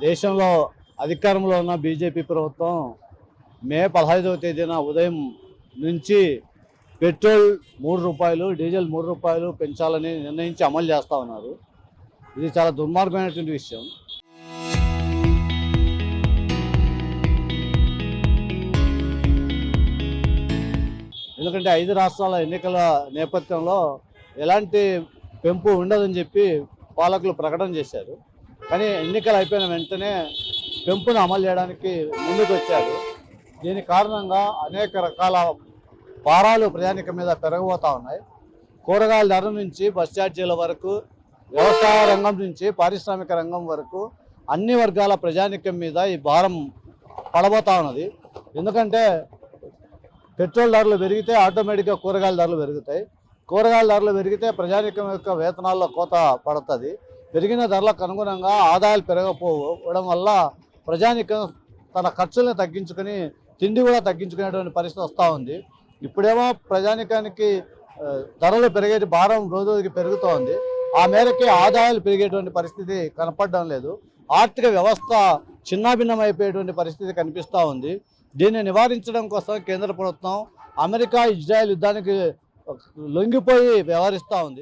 దేశంలో అధికారంలో ఉన్న బీజేపీ ప్రభుత్వం మే 15వ తేదీన ఉదయం నుంచి పెట్రోల్ ₹3, డీజిల్ ₹3 పెంచాలని నిర్ణయించి అమలు చేస్తూ ఉన్నారు. ఇది చాలా దుర్మార్గమైనటువంటి విషయం. ఎందుకంటే 5 రాష్ట్రాల ఎన్నికల నేపథ్యంలో ఎలాంటి పెంపు ఉండదని చెప్పి పాలకులు ప్రకటన చేశారు. కానీ ఎన్నికలు అయిపోయిన వెంటనే పెంపును అమలు చేయడానికి ముందుకు వచ్చారు. దీని కారణంగా అనేక రకాల భారాలు ప్రయాణికుల మీద పెరగబోతూ ఉన్నాయి. కూరగాయల ధర నుంచి బస్ ఛార్జీల వరకు, వ్యవసాయ రంగం నుంచి పారిశ్రామిక రంగం వరకు అన్ని వర్గాల ప్రజానికం మీద ఈ భారం పడబోతూ ఉన్నది. ఎందుకంటే పెట్రోల్ ధరలు పెరిగితే ఆటోమేటిక్గా కూరగాయల ధరలు పెరుగుతాయి. కూరగాయల ధరలు పెరిగితే ప్రజానికం యొక్క వేతనాల్లో కోత పడుతుంది. పెరిగిన ధరలకు అనుగుణంగా ఆదాయాలు పెరగకపోవడం వల్ల ప్రజానికం తన ఖర్చులను తగ్గించుకొని తిండి కూడా తగ్గించుకునేటువంటి పరిస్థితి వస్తూ ఉంది. ఇప్పుడేమో ప్రజానికానికి ధరలు పెరిగే భారం రోజుకి పెరుగుతూ ఉంది. ఆ మేరకి ఆదాయాలు పెరిగేటువంటి పరిస్థితి కనపడడం లేదు. ఆర్థిక వ్యవస్థ చిన్నాభిన్నమైపోయేటువంటి పరిస్థితి కనిపిస్తూ ఉంది. దీన్ని నివారించడం కోసం కేంద్ర ప్రభుత్వం అమెరికా ఇజ్రాయెల్ యుద్ధానికి లొంగిపోయి వ్యవహరిస్తూ ఉంది.